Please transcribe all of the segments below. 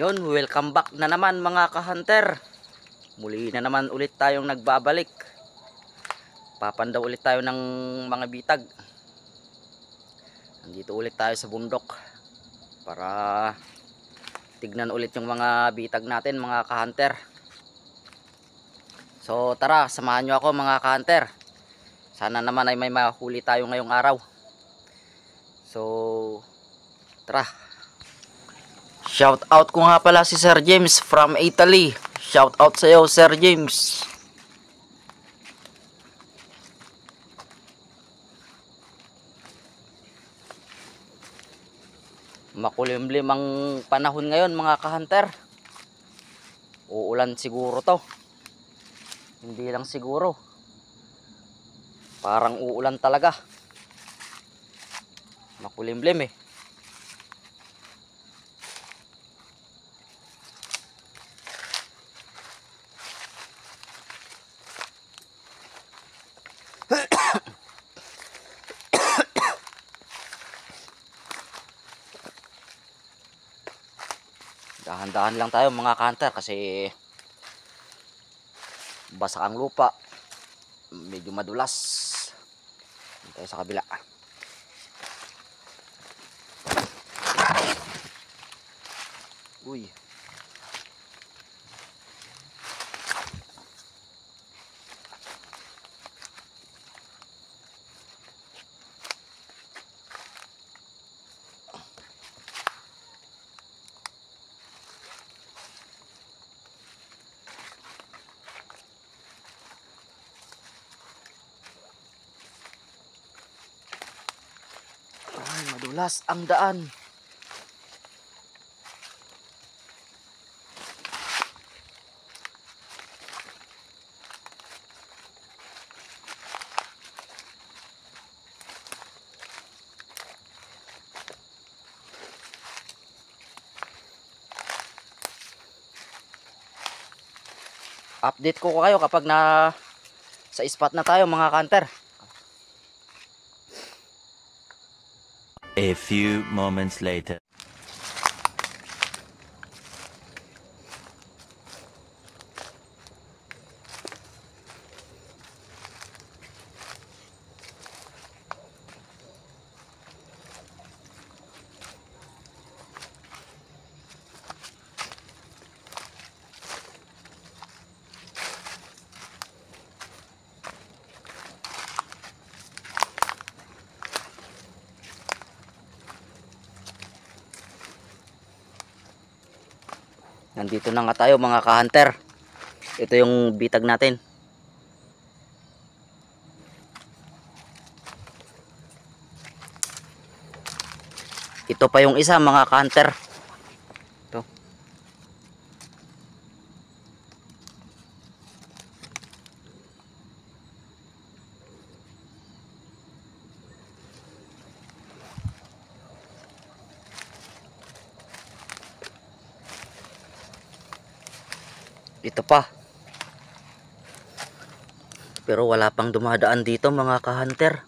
Yun, welcome back na naman mga ka-hunter. Muli na naman ulit tayong nagbabalik. Papandaw ulit tayo ng mga bitag. Nandito ulit tayo sa bundok para tignan ulit yung mga bitag natin mga ka-hunter. So tara, samahan nyo ako mga ka-hunter. Sana naman ay may mahuli tayo ngayong araw. So tara. Shout out ko nga pala si Sir James from Italy. Shout out sa iyo Sir James. Makulimlim ang panahon ngayon mga ka-hunter. Uulan siguro to. Hindi lang siguro. Parang uulan talaga. Makulimlim eh. Dahan-dahan lang tayo mga ka-hunter kasi basa ang lupa. Medyo madulas. Dito tayo sa kabila. Uy. Ay, madulas ang daan. Update ko kayo kapag na sa spot na tayo mga ka-hunter. A few moments later. Nandito na nga tayo mga ka-hunter. Ito yung bitag natin. Ito pa yung isa mga ka-hunter. Ito. Ito pa. Pero wala pang dumadaan dito mga ka-hunter.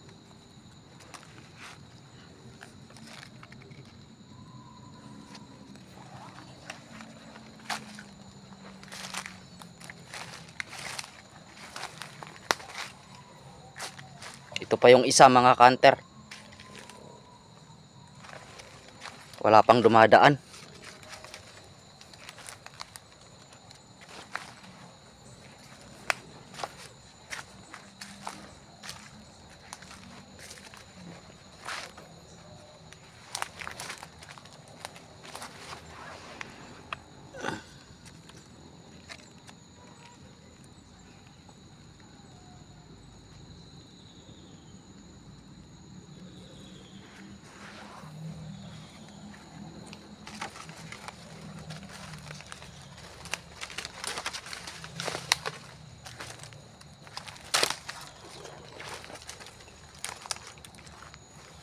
Ito pa yung isa mga ka-hunter. Wala pang dumadaan.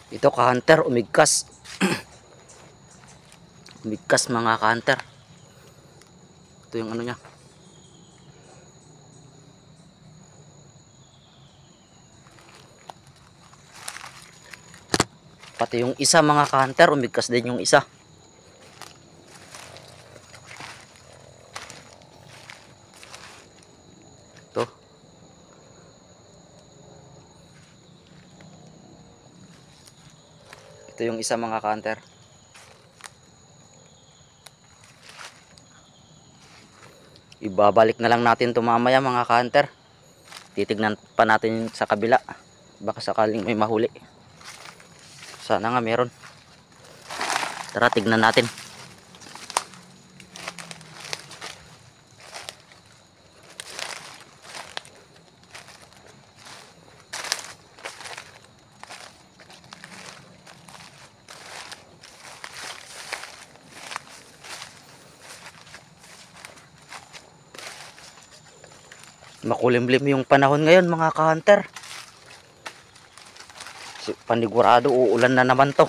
Ito ka-hunter, umigkas. Umigkas mga ka-hunter. Ito yung ano niya. Pati yung isa mga ka-hunter, umigkas din yung isa. Ito yung isa mga ka-hunter. Ibabalik na lang natin ito mamaya mga ka-hunter. Titignan pa natin sa kabila. Baka sakaling may mahuli. Sana nga meron. Tara, tignan natin. Makulimlim yung panahon ngayon mga ka-hunter. Panigurado uulan na naman to.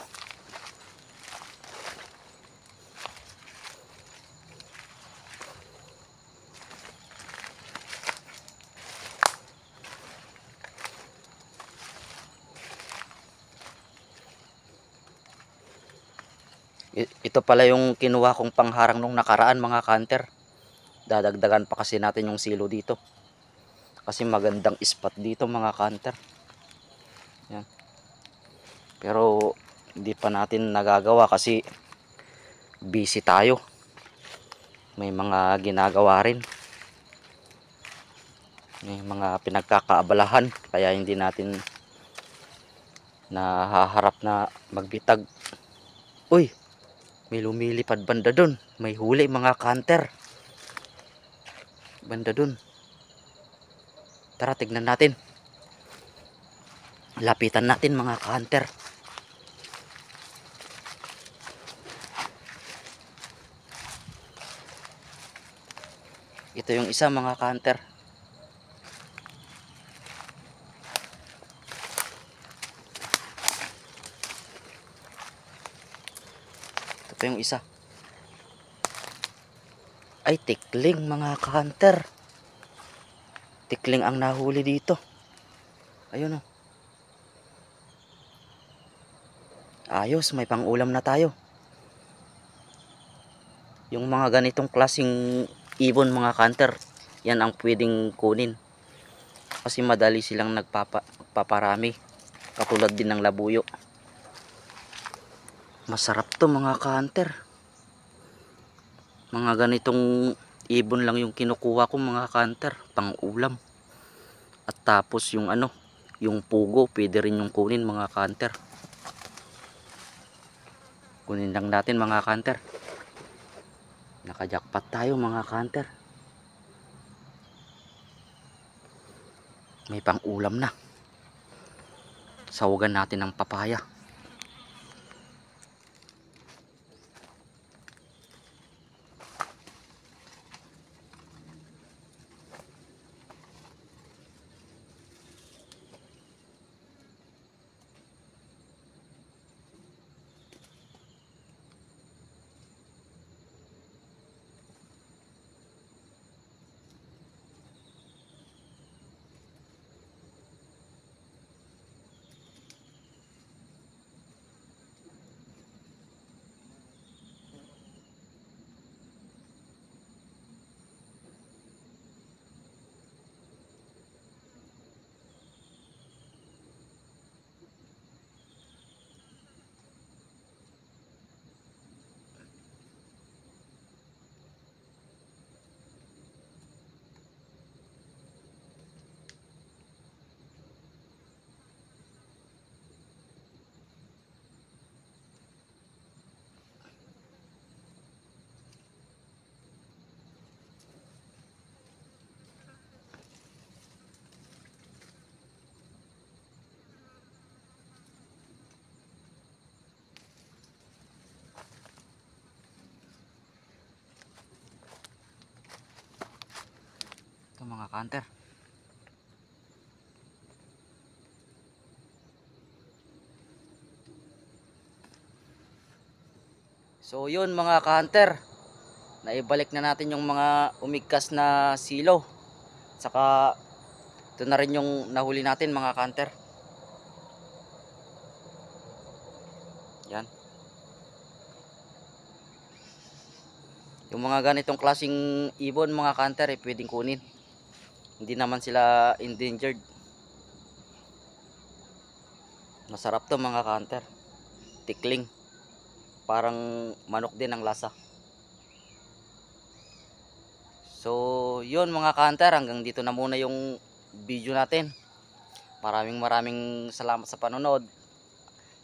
Ito pala yung kinuha kong pangharang nung nakaraan mga ka-hunter. Dadagdagan pa kasi natin yung silo dito. Kasi magandang spot dito mga ka-hunter. Yan. Pero hindi pa natin nagagawa kasi busy tayo. May mga ginagawa rin. May mga pinagkakaabalahan. Kaya hindi natin nahaharap na magbitag. Uy! May lumilipad banda dun. May huli mga ka-hunter. Banda dun. Tara, tignan natin. Lapitan natin mga ka-hunter. Ito yung isa mga ka-hunter. Ito yung isa. Ay, tikling mga ka-hunter. Tikling ang nahuli dito. Ayun o. Ayos, may pang-ulam na tayo. Yung mga ganitong klaseng ibon mga ka-hunter, yan ang pwedeng kunin. Kasi madali silang nagpaparami. Katulad din ng labuyo. Masarap to mga ka-hunter. Mga ganitong ibon lang yung kinukuha ko mga ka-hunter, pang-ulam. At tapos yung ano, yung pugo, pwede rin yung kunin mga ka-hunter. Kunin lang natin mga ka-hunter. Nakajakpat tayo mga ka-hunter. May pang-ulam na. Sawagan natin ng papaya. Ito mga ka-hunter. So yun mga ka-hunter, naibalik na natin yung mga umigkas na silo. Saka ito na rin yung nahuli natin mga ka-hunter. Yan. Yung mga ganitong klaseng ibon mga ka-hunter pwedeng kunin. Hindi naman sila endangered. Masarap to mga ka-hunter. tikling. Parang manok din ang lasa. So, yun mga ka-hunter, hanggang dito na muna yung video natin. Maraming salamat sa panonood.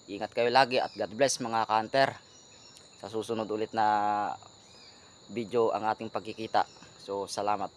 Ingat kayo lagi at God bless mga ka-hunter. Sa susunod ulit na video ang ating pagkikita. So, salamat.